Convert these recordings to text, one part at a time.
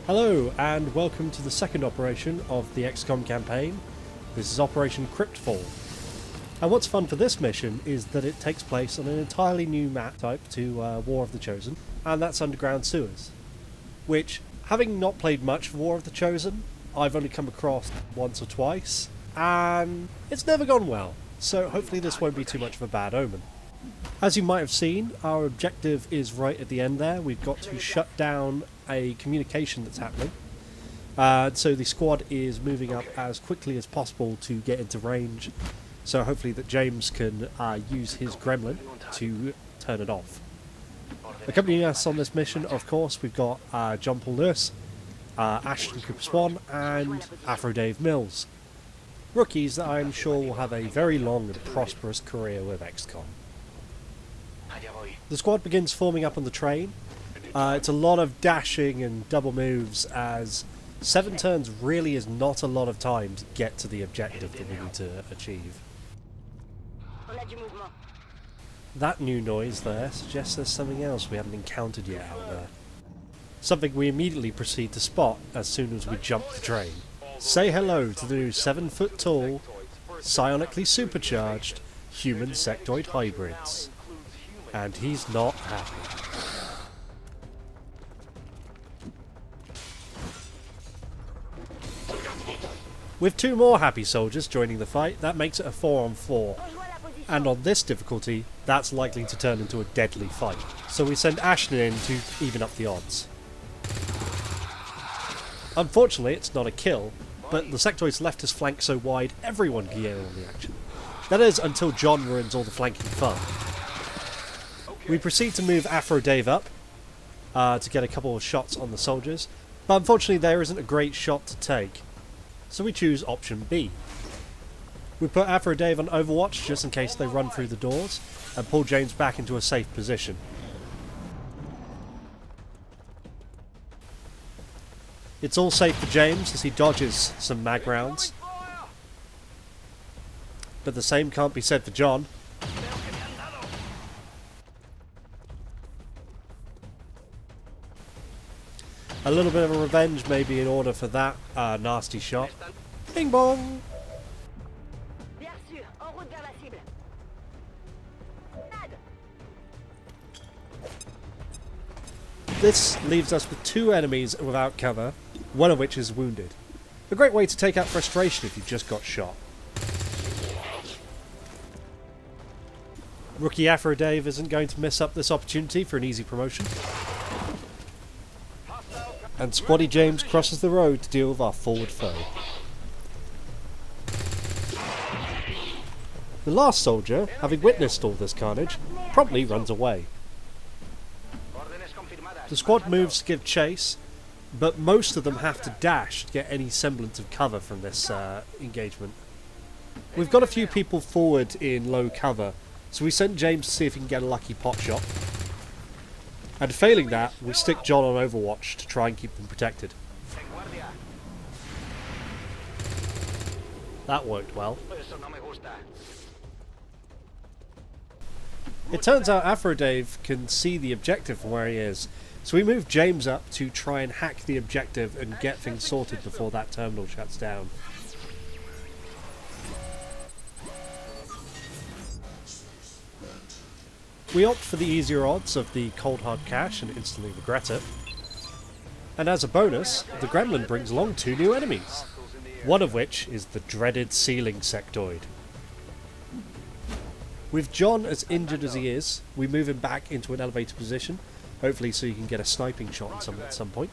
Hello and welcome to the second operation of the XCOM campaign. This is Operation Crypt Fall. And what's fun for this mission is that it takes place on an entirely new map type to War of the Chosen, and that's underground sewers. Which, having not played much of War of the Chosen, I've only come across once or twice, and it's never gone well, so hopefully this won't be too much of a bad omen. As you might have seen, our objective is right at the end there. We've got to shut down a communication that's happening. So the squad is moving up as quickly as possible to get into range. So hopefully that James can use his gremlin to turn it off. Accompanying us on this mission, of course, we've got John Paul Lewis, Ashton Cooper Swan, and Afro Dave Mills. Rookies that I'm sure will have a very long and prosperous career with XCOM. The squad begins forming up on the train. It's a lot of dashing and double moves, as 7 turns really is not a lot of time to get to the objective that we need to achieve. That new noise there suggests there's something else we haven't encountered yet out there. Something we immediately proceed to spot as soon as we jump the train. Say hello to the new 7-foot tall, psionically supercharged human sectoid hybrids. And he's not happy. With 2 more happy soldiers joining the fight, that makes it a 4-on-4. And on this difficulty, that's likely to turn into a deadly fight. So we send Ashton in to even up the odds. Unfortunately, it's not a kill, but the sectoid's left his flank so wide everyone can get in on the action. That is, until John ruins all the flanking fun. We proceed to move Afro Dave up to get a couple of shots on the soldiers, but unfortunately there isn't a great shot to take, so we choose option B. We put Afro Dave on Overwatch just in case they run through the doors, and pull James back into a safe position. It's all safe for James as he dodges some mag rounds, but the same can't be said for John. A little bit of a revenge may be in order for that nasty shot. Bing bong! This leaves us with 2 enemies without cover, one of which is wounded. A great way to take out frustration if you've just got shot. Rookie Afro Dave isn't going to miss up this opportunity for an easy promotion. And Squaddy James crosses the road to deal with our forward foe. The last soldier, having witnessed all this carnage, promptly runs away. The squad moves to give chase, but most of them have to dash to get any semblance of cover from this engagement. We've got a few people forward in low cover, so we send James to see if he can get a lucky pot shot. And failing that, we stick John on Overwatch to try and keep them protected. That worked well. It turns out Afro Dave can see the objective from where he is, so we move James up to try and hack the objective and get things sorted before that terminal shuts down. We opt for the easier odds of the cold hard cash and instantly regret it. And as a bonus, the gremlin brings along 2 new enemies, one of which is the dreaded ceiling sectoid. With John as injured as he is, we move him back into an elevated position, hopefully so you can get a sniping shot on someone at some point.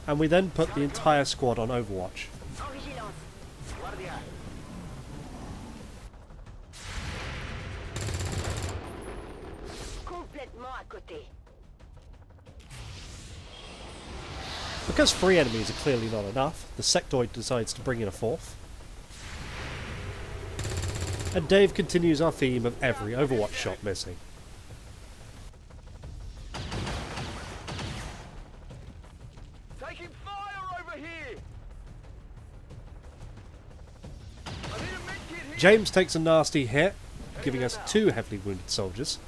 And we then put the entire squad on Overwatch. Because 3 enemies are clearly not enough, the sectoid decides to bring in a 4th. And Dave continues our theme of every Overwatch shot missing. Taking fire over here. James takes a nasty hit, giving us 2 heavily wounded soldiers.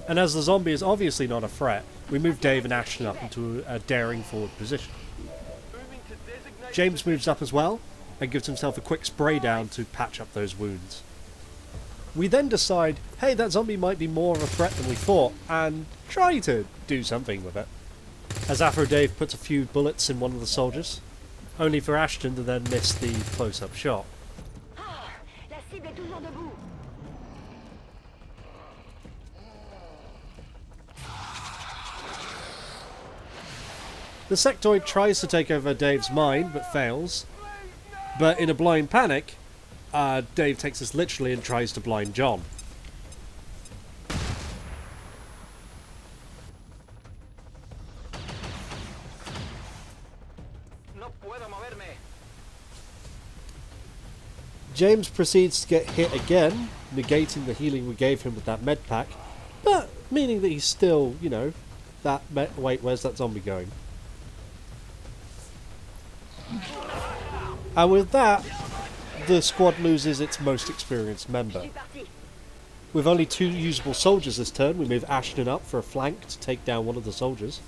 And as the zombie is obviously not a threat, we move Dave and Ashton up into a daring forward position. Moving to designated James moves up as well, and gives himself a quick spray down to patch up those wounds. We then decide, hey, that zombie might be more of a threat than we thought, and try to do something with it. As Afro Dave puts a few bullets in one of the soldiers, only for Ashton to then miss the close-up shot. Ah, la cible est toujours debout. The sectoid tries to take over Dave's mind, but fails. But in a blind panic, Dave takes this literally and tries to blind John. No puedo moverme. James proceeds to get hit again, negating the healing we gave him with that med pack, but meaning that he's still, you know, wait, where's that zombie going? And with that, the squad loses its most experienced member. Je suis parti. With only 2 usable soldiers this turn, we move Ashton up for a flank to take down one of the soldiers.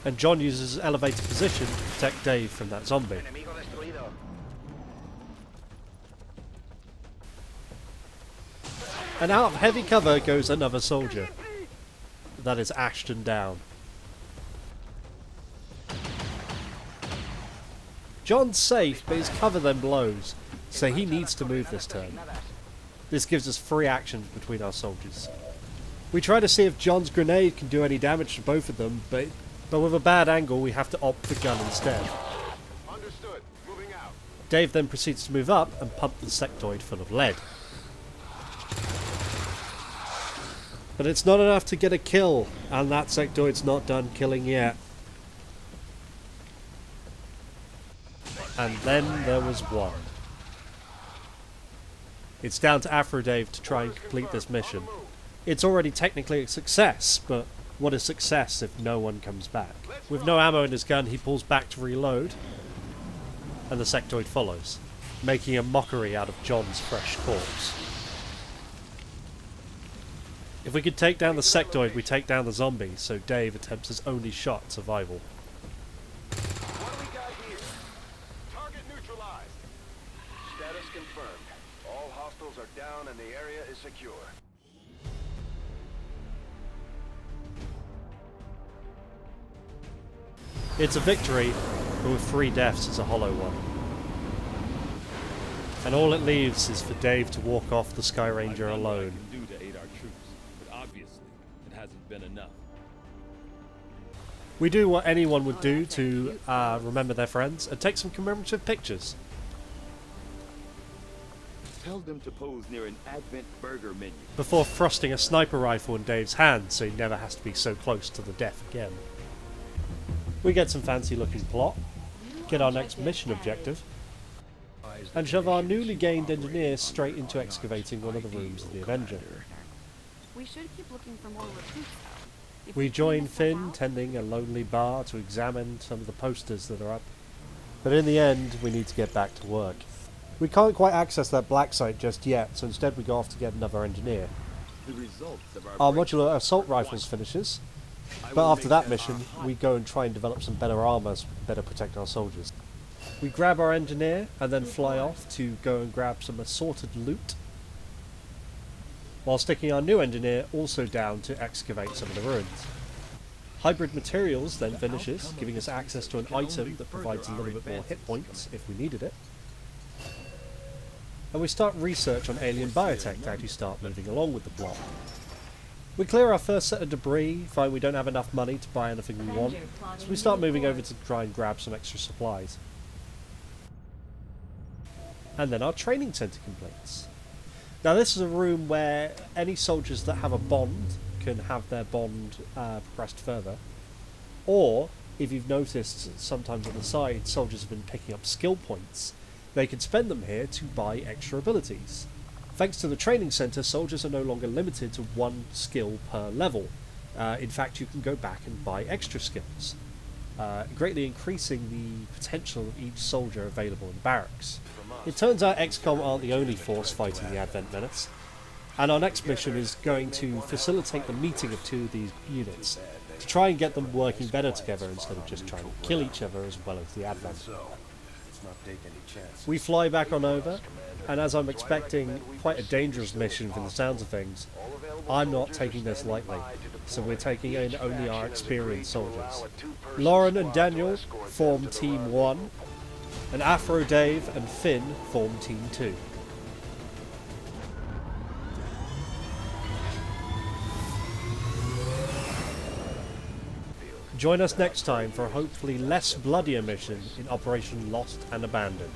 And John uses his elevated position to protect Dave from that zombie. Enemigo destruido. And out of heavy cover goes another soldier. That is Ashton down. John's safe, but his cover then blows, so he needs to move this turn. This gives us free action between our soldiers. We try to see if John's grenade can do any damage to both of them, but with a bad angle we have to opt for gun instead. Understood. Moving out. Dave then proceeds to move up and pump the sectoid full of lead. But it's not enough to get a kill, and that sectoid's not done killing yet. And then there was one. It's down to Afro Dave to try and complete this mission. It's already technically a success, but what is success if no one comes back? With no ammo in his gun, he pulls back to reload, and the sectoid follows, making a mockery out of John's fresh corpse. If we could take down the sectoid, we take down the zombie, so Dave attempts his only shot at survival. What do we got here? Target neutralized. Status confirmed. All hostiles are down and the area is secure. It's a victory, but with 3 deaths it's a hollow one. And all it leaves is for Dave to walk off the Sky Ranger alone. Do to aid our troops, but obviously it hasn't been enough. We do what anyone would do to remember their friends and take some commemorative pictures. Tell them to pose near an Advent burger menu. Before thrusting a sniper rifle in Dave's hand so he never has to be so close to the death again. We get some fancy looking plot, get our next mission objective, and shove our newly gained engineer straight into excavating one of the rooms of the Avenger. We should keep looking for more recruits, though. If We clean join this stuff Finn out- tending a lonely bar to examine some of the posters that are up. But in the end, we need to get back to work. We can't quite access that black site just yet, so instead we go off to get another engineer. The results of Our modular assault rifles finishes, but after that mission, we go and try and develop some better armor so we can better protect our soldiers. We grab our engineer and then fly off to go and grab some assorted loot, while sticking our new engineer also down to excavate some of the ruins. Hybrid materials then finishes, giving us access to an item that provides a little bit more hit points if we needed it. And we start research on alien biotech to actually start moving along with the plot. We clear our first set of debris, find we don't have enough money to buy anything we want, so we start moving over to try and grab some extra supplies. And then our training centre completes. Now this is a room where any soldiers that have a bond can have their bond progressed further. Or, if you've noticed sometimes on the side, soldiers have been picking up skill points. They can spend them here to buy extra abilities. Thanks to the training centre, soldiers are no longer limited to 1 skill per level. In fact, you can go back and buy extra skills, greatly increasing the potential of each soldier available in barracks. It turns out XCOM aren't the only force fighting the Advent Menace. And our next mission is going to facilitate the meeting of two of these units to try and get them working better together instead of just trying to kill each other as well as the Advent. Let's not take any chances. We fly back on over, and as I'm expecting quite a dangerous mission from the sounds of things, I'm not taking this lightly, so we're taking in only our experienced soldiers. Lauren and Daniel form Team 1, and Afro Dave and Finn form Team 2. Join us next time for a hopefully less bloodier mission in Operation Lost and Abandoned.